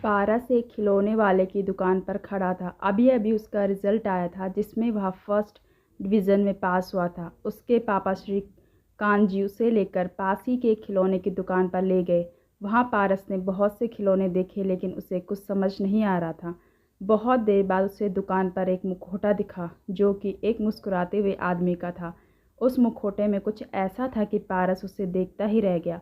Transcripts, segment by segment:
पारस एक खिलौने वाले की दुकान पर खड़ा था। अभी अभी उसका रिजल्ट आया था जिसमें वह फर्स्ट डिवीज़न में पास हुआ था। उसके पापा श्रीकांत जी उसे लेकर पास ही के खिलौने की दुकान पर ले गए। वहाँ पारस ने बहुत से खिलौने देखे लेकिन उसे कुछ समझ नहीं आ रहा था। बहुत देर बाद उसे दुकान पर एक मुखौटा दिखा जो कि एक मुस्कुराते हुए आदमी का था। उस मुखौटे में कुछ ऐसा था कि पारस उसे देखता ही रह गया।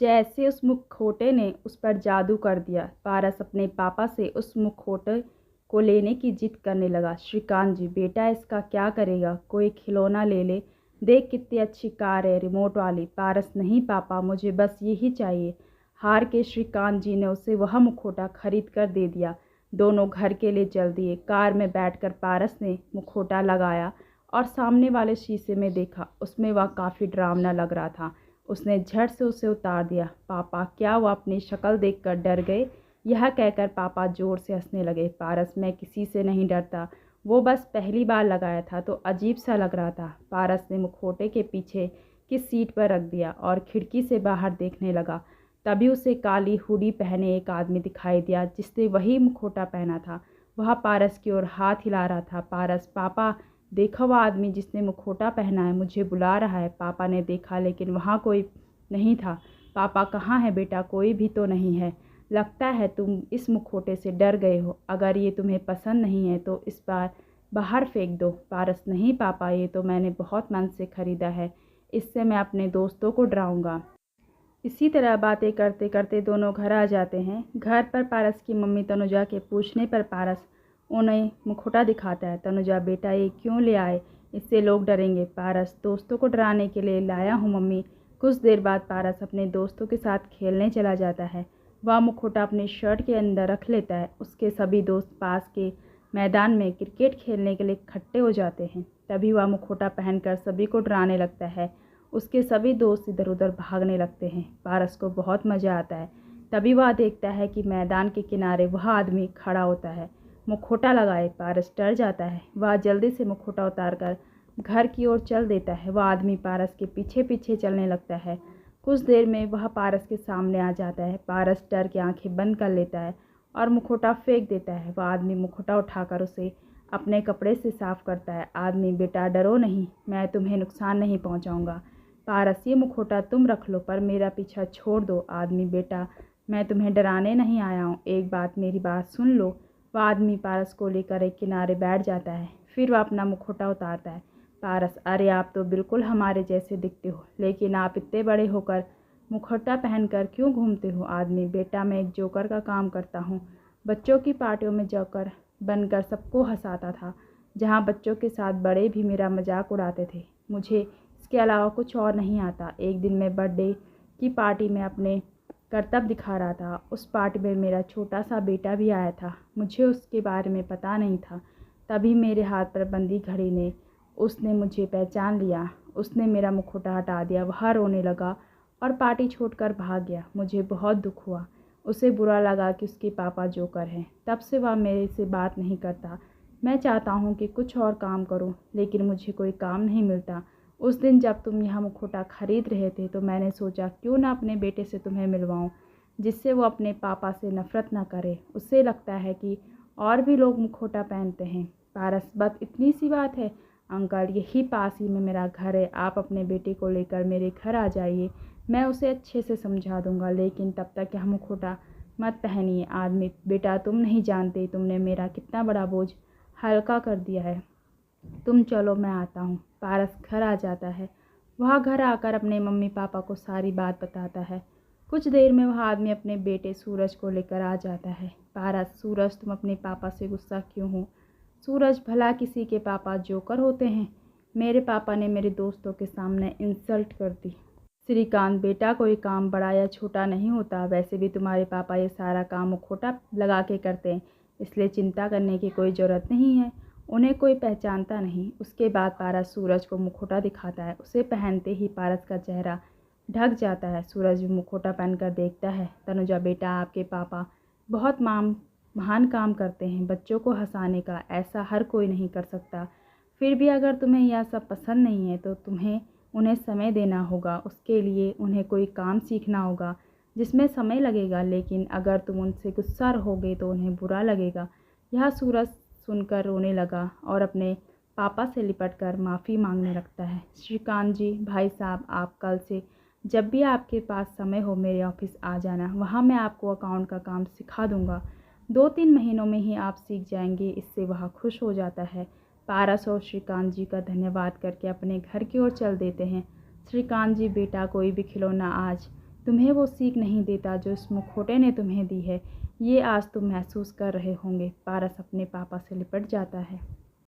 जैसे उस मुखौटे ने उस पर जादू कर दिया। पारस अपने पापा से उस मुखौटे को लेने की जिद करने लगा। श्रीकांत जी, बेटा इसका क्या करेगा? कोई खिलौना ले ले। देख कितनी अच्छी कार है, रिमोट वाली। पारस, नहीं पापा, मुझे बस यही चाहिए। हार के श्रीकांत जी ने उसे वह मुखौटा खरीद कर दे दिया। दोनों घर के लिए चल दिए। कार में बैठकर पारस ने मुखौटा लगाया और सामने वाले शीशे में देखा। उसमें वह काफ़ी डरावना लग रहा था। उसने झट से उसे उतार दिया। पापा, क्या वो अपनी शक्ल देखकर डर गए? यह कहकर पापा जोर से हंसने लगे। पारस, मैं किसी से नहीं डरता, वो बस पहली बार लगाया था तो अजीब सा लग रहा था। पारस ने मुखौटे के पीछे की सीट पर रख दिया और खिड़की से बाहर देखने लगा। तभी उसे काली हुडी पहने एक आदमी दिखाई दिया जिसने वही मुखौटा पहना था। वह पारस की ओर हाथ हिला रहा था। पारस, पापा देखो, वह आदमी जिसने मुखौटा पहना है मुझे बुला रहा है। पापा ने देखा लेकिन वहाँ कोई नहीं था। पापा, कहाँ है बेटा? कोई भी तो नहीं है। लगता है तुम इस मुखौटे से डर गए हो। अगर ये तुम्हें पसंद नहीं है तो इस बार बाहर फेंक दो। पारस, नहीं पापा, ये तो मैंने बहुत मन से खरीदा है। इससे मैं अपने दोस्तों को डराऊंगा। इसी तरह बातें करते करते दोनों घर आ जाते हैं। घर पर पारस की मम्मी तनुजा के पूछने पर पारस उन्हें मुखौटा दिखाता है। तनुजा, बेटा ये क्यों ले आए? इससे लोग डरेंगे। पारस, दोस्तों को डराने के लिए लाया हूँ मम्मी। कुछ देर बाद पारस अपने दोस्तों के साथ खेलने चला जाता है। वह मुखौटा अपनी शर्ट के अंदर रख लेता है। उसके सभी दोस्त पास के मैदान में क्रिकेट खेलने के लिए इकट्ठे हो जाते हैं। तभी वह मुखौटा पहनकर सभी को डराने लगता है। उसके सभी दोस्त इधर उधर भागने लगते हैं। पारस को बहुत मज़ा आता है। तभी वह देखता है कि मैदान के किनारे वह आदमी खड़ा होता है मुखौटा लगाए। पारस डर जाता है। वह जल्दी से मुखौटा उतारकर घर की ओर चल देता है। वह आदमी पारस के पीछे पीछे चलने लगता है। कुछ देर में वह पारस के सामने आ जाता है। पारस डर के आंखें बंद कर लेता है और मुखौटा फेंक देता है। वह आदमी मुखौटा उठाकर उसे अपने कपड़े से साफ करता है। आदमी, बेटा डरो नहीं, मैं तुम्हें नुकसान नहीं पहुंचाऊंगा। पारस, ये मुखौटा तुम रख लो पर मेरा पीछा छोड़ दो। आदमी, बेटा मैं तुम्हें डराने नहीं आया हूँ, एक बात मेरी बात सुन लो। वह आदमी पारस को लेकर एक किनारे बैठ जाता है। फिर वह अपना मुखौटा उतारता है। पारस, अरे आप तो बिल्कुल हमारे जैसे दिखते हो, लेकिन आप इतने बड़े होकर मुखौटा पहनकर क्यों घूमते हो? आदमी, बेटा मैं एक जोकर का काम करता हूँ। बच्चों की पार्टियों में जोकर बनकर सबको हंसाता था। जहाँ बच्चों के साथ बड़े भी मेरा मजाक उड़ाते थे। मुझे इसके अलावा कुछ और नहीं आता। एक दिन मैं बर्थडे की पार्टी में अपने करतब दिखा रहा था। उस पार्टी में मेरा छोटा सा बेटा भी आया था। मुझे उसके बारे में पता नहीं था। तभी मेरे हाथ पर बंदी घड़ी ने उसने मुझे पहचान लिया। उसने मेरा मुखौटा हटा दिया। वह रोने लगा और पार्टी छोड़कर भाग गया। मुझे बहुत दुख हुआ। उसे बुरा लगा कि उसके पापा जोकर हैं। तब से वह मेरे से बात नहीं करता। मैं चाहता हूँ कि कुछ और काम करूँ लेकिन मुझे कोई काम नहीं मिलता। उस दिन जब तुम यह मुखौटा खरीद रहे थे तो मैंने सोचा क्यों ना अपने बेटे से तुम्हें मिलवाऊँ, जिससे वो अपने पापा से नफ़रत ना करे। उससे लगता है कि और भी लोग मुखौटा पहनते हैं। पारस, बस इतनी सी बात है। अंकल, यही पास ही में मेरा घर है। आप अपने बेटे को लेकर मेरे घर आ जाइए, मैं उसे अच्छे से समझा दूंगा, लेकिन तब तक यह मुखौटा मत पहनिए। आदमी, बेटा तुम नहीं जानते तुमने मेरा कितना बड़ा बोझ हल्का कर दिया है। तुम चलो, मैं आता हूँ। पारस घर आ जाता है। वह घर आकर अपने मम्मी पापा को सारी बात बताता है। कुछ देर में वह आदमी अपने बेटे सूरज को लेकर आ जाता है। पारस, सूरज तुम अपने पापा से गुस्सा क्यों हो? सूरज, भला किसी के पापा जोकर होते हैं? मेरे पापा ने मेरे दोस्तों के सामने इंसल्ट कर दी। श्रीकांत, बेटा कोई काम बड़ा या छोटा नहीं होता। वैसे भी तुम्हारे पापा ये सारा काम मुखौटा लगा के करते हैं, इसलिए चिंता करने की कोई ज़रूरत नहीं है। उन्हें कोई पहचानता नहीं। उसके बाद पारस सूरज को मुखौटा दिखाता है। उसे पहनते ही पारस का चेहरा ढक जाता है। सूरज भी मुखौटा पहनकर देखता है। तनुजा, बेटा आपके पापा बहुत महान काम करते हैं। बच्चों को हंसाने का ऐसा हर कोई नहीं कर सकता। फिर भी अगर तुम्हें यह सब पसंद नहीं है तो तुम्हें उन्हें समय देना होगा। उसके लिए उन्हें कोई काम सीखना होगा। जिसमें समय लगेगा, लेकिन अगर तुम उनसे गुस्सा रहोगे तो उन्हें बुरा लगेगा। यह सूरज सुनकर रोने लगा और अपने पापा से लिपटकर माफ़ी मांगने लगता है। श्रीकांत जी, भाई साहब, आप कल से जब भी आपके पास समय हो मेरे ऑफिस आ जाना। वहाँ मैं आपको अकाउंट का काम सिखा दूँगा। 2-3 महीनों में ही आप सीख जाएंगे। इससे वह खुश हो जाता है। पारस और श्रीकांत जी का धन्यवाद करके अपने घर की ओर चल देते हैं। श्रीकांत जी, बेटा, कोई भी खिलौना आज तुम्हें वो सीख नहीं देता जो इस मुखौटे ने तुम्हें दी है। ये आज तुम महसूस कर रहे होंगे। पारस अपने पापा से लिपट जाता है।